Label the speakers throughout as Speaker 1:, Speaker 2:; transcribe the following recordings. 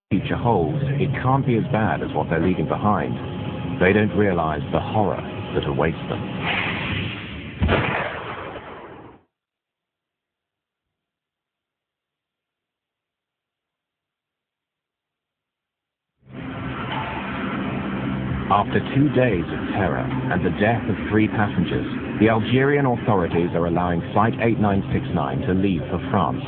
Speaker 1: future holds, it can't be as bad as what they're leaving behind. They don't realize the horror that awaits them. After 2 days of terror and the death of 3 passengers, the Algerian authorities are allowing Flight 8969 to leave for France.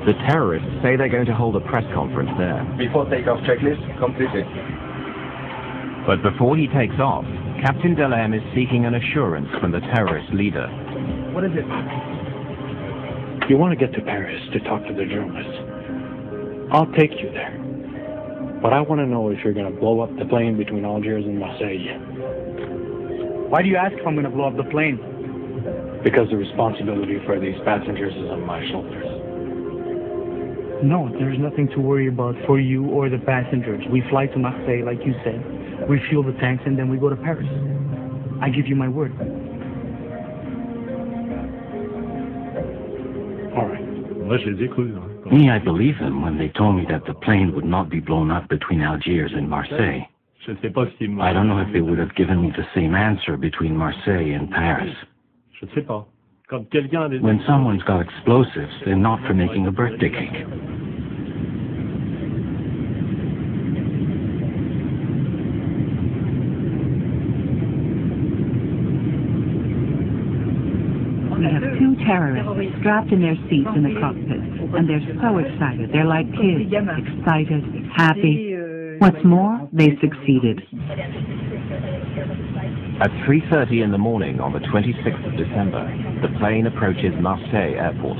Speaker 1: The terrorists say they're going to hold a press conference there.
Speaker 2: Before takeoff checklist completed.
Speaker 1: But before he takes off, Captain Delem is seeking an assurance from the terrorist leader.
Speaker 2: What is it?
Speaker 3: You want to get to Paris to talk to the journalists. I'll take you there. But I want to know if you're going to blow up the plane between Algiers and Marseille.
Speaker 2: Why do you ask if I'm going to blow up the plane?
Speaker 3: Because the responsibility for these passengers is on my shoulders.
Speaker 2: No, there's nothing to worry about for you or the passengers. We fly to Marseille, like you said. We fuel the tanks and then we go to Paris. I give you my word.
Speaker 3: All right.
Speaker 4: Me, I believe them when they told me that the plane would not be blown up between Algiers and Marseille. I don't know if they would have given me the same answer between Marseille and Paris. When someone's got explosives, they're not for making a birthday cake.
Speaker 5: We have 2 terrorists strapped in their seats in the cockpit, and they're so excited. They're like kids, excited, happy. What's more, they succeeded.
Speaker 1: At 3:30 in the morning on the 26th of December, the plane approaches Marseille airport.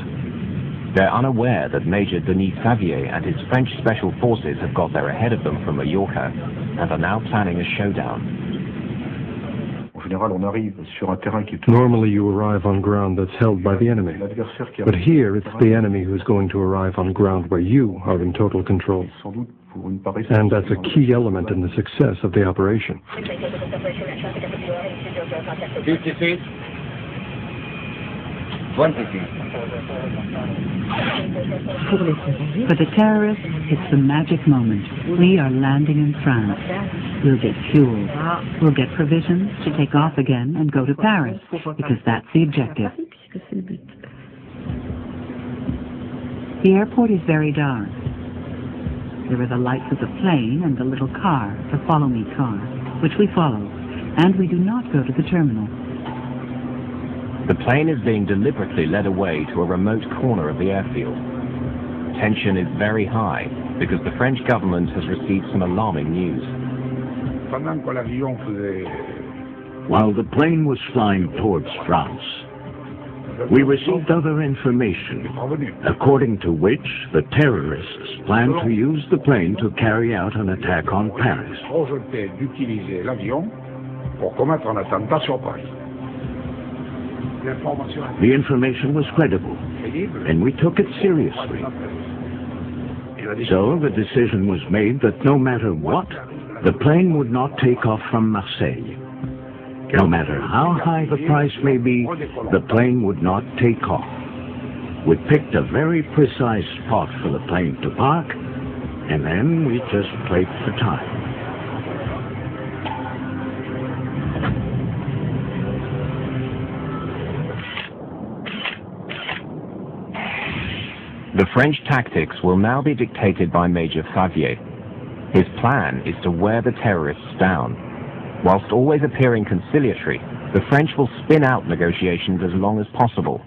Speaker 1: They're unaware that Major Denis Favier and his French special forces have got there ahead of them from Mallorca and are now planning a showdown.
Speaker 6: Normally you arrive on ground that's held by the enemy. But here it's the enemy who's going to arrive on ground where you are in total control. And that's a key element in the success of the operation.
Speaker 2: 50 feet. 20 feet.
Speaker 5: For the terrorists, it's the magic moment. We are landing in France. We'll get fuel. We'll get provisions to take off again and go to Paris, because that's the objective. The airport is very dark. There are the lights of the plane and the little car, the Follow Me car, which we follow, and we do not go to the terminal.
Speaker 1: The plane is being deliberately led away to a remote corner of the airfield. Tension is very high because the French government has received some alarming news.
Speaker 7: While the plane was flying towards France, we received other information, according to which the terrorists plan to use the plane to carry out an attack on Paris. The information was credible, and we took it seriously. So the decision was made that no matter what, the plane would not take off from Marseille. No matter how high the price may be, the plane would not take off. We picked a very precise spot for the plane to park, and then we just played for time.
Speaker 1: The French tactics will now be dictated by Major Favier. His plan is to wear the terrorists down. Whilst always appearing conciliatory, the French will spin out negotiations as long as possible.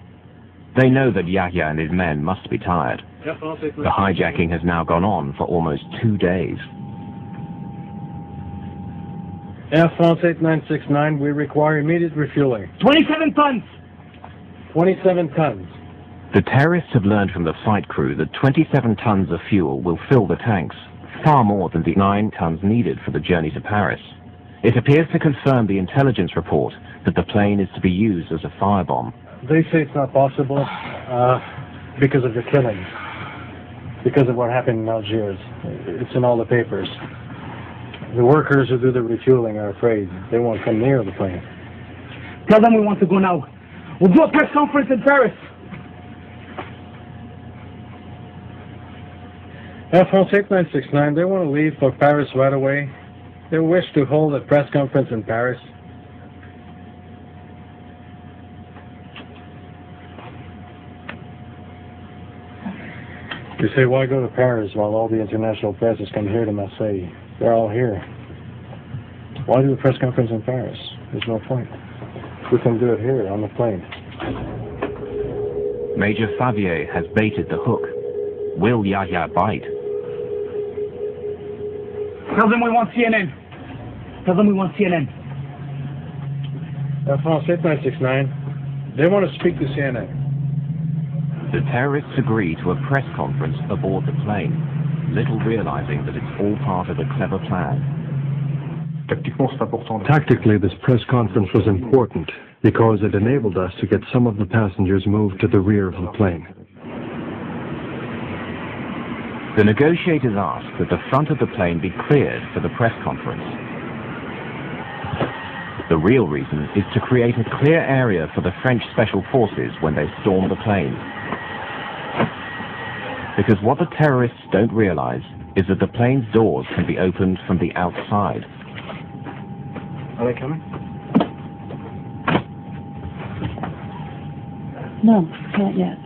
Speaker 1: They know that Yahya and his men must be tired. The hijacking has now gone on for almost 2 days.
Speaker 8: Air France 8969, we require immediate refueling.
Speaker 2: 27 tons!
Speaker 8: 27 tons.
Speaker 1: The terrorists have learned from the flight crew that 27 tons of fuel will fill the tanks, far more than the 9 tons needed for the journey to Paris. It appears to confirm the intelligence report that the plane is to be used as a firebomb.
Speaker 8: They say it's not possible because of the killings, because of what happened in Algiers. It's in all the papers. The workers who do the refueling are afraid. They won't come near the plane.
Speaker 2: Tell them we want to go now. We'll do a press conference in Paris.
Speaker 8: Air France 8969, they want to leave for Paris right away. They wish to hold a press conference in Paris. You say, why go to Paris while all the international press has come here to Marseille? They're all here. Why do a press conference in Paris? There's no point. We can do it here on the plane.
Speaker 1: Major Favier has baited the hook. Will Yahya bite?
Speaker 2: Tell them we want CNN. Tell them we want CNN.
Speaker 8: Air France 8969, they want to speak to CNN.
Speaker 1: The terrorists agree to a press conference aboard the plane, little realizing that it's all part of a clever plan.
Speaker 6: Tactically, this press conference was important because it enabled us to get some of the passengers moved to the rear of the plane.
Speaker 1: The negotiators asked that the front of the plane be cleared for the press conference. The real reason is to create a clear area for the French special forces when they storm the plane. Because what the terrorists don't realize is that the plane's doors can be opened from the outside.
Speaker 8: Are they coming?
Speaker 5: No, not yet.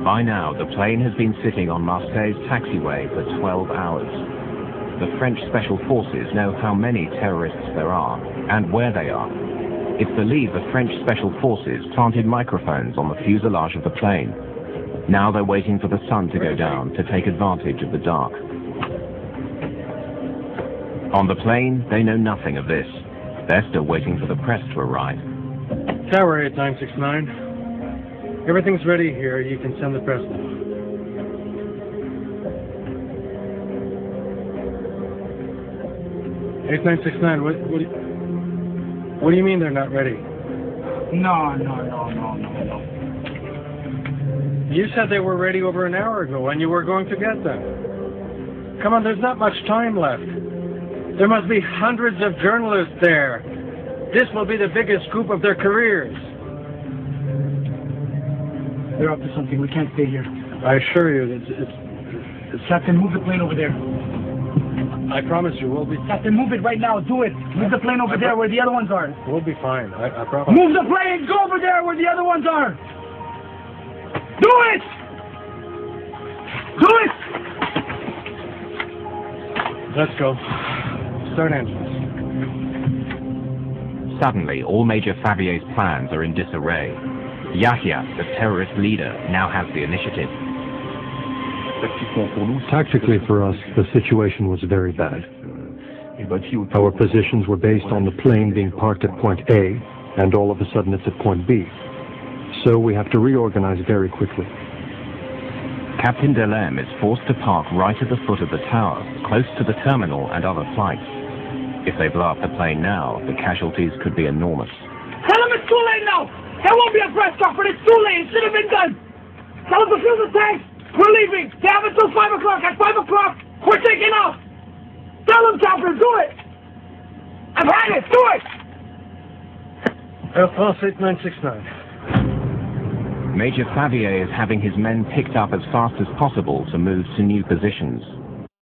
Speaker 1: By now, the plane has been sitting on Marseille's taxiway for 12 hours. The French special forces know how many terrorists there are and where they are. It's believed the French special forces planted microphones on the fuselage of the plane. Now they're waiting for the sun to go down to take advantage of the dark. On the plane, they know nothing of this. They're still waiting for the press to arrive.
Speaker 8: Tower 8969. Everything's ready here. You can send the press now. What do you mean they're not ready?
Speaker 2: No.
Speaker 8: You said they were ready over an hour ago and you were going to get them. Come on, there's not much time left. There must be hundreds of journalists there. This will be the biggest scoop of their careers.
Speaker 2: They're up to something. We can't stay here.
Speaker 8: I assure you,
Speaker 2: Captain, move the plane over there.
Speaker 8: I promise you, we'll be...
Speaker 2: Captain, move it right now. Do it. Move the plane over there where the other ones are.
Speaker 8: We'll be fine. I promise.
Speaker 2: Move the plane. Go over there where the other ones are. Do it! Do it!
Speaker 8: Let's go. Start engines.
Speaker 1: Suddenly, all Major Favier's plans are in disarray. Yahya, the terrorist leader, now has the initiative.
Speaker 6: Tactically for us, the situation was very bad. Our positions were based on the plane being parked at point A, and all of a sudden it's at point B. So we have to reorganize very quickly.
Speaker 1: Captain Delem is forced to park right at the foot of the tower, close to the terminal and other flights. If they blow up the plane now, the casualties could be enormous.
Speaker 2: Tell them it's too late now! There won't be a press conference. It's too late. It should have been done. Tell them to fill the tanks. We're leaving. They have until 5 o'clock. At 5 o'clock, we're taking off. Tell them, Captain, do it. I've had it. Do it.
Speaker 8: Air France 8969.
Speaker 1: Major Favier is having his men picked up as fast as possible to move to new positions.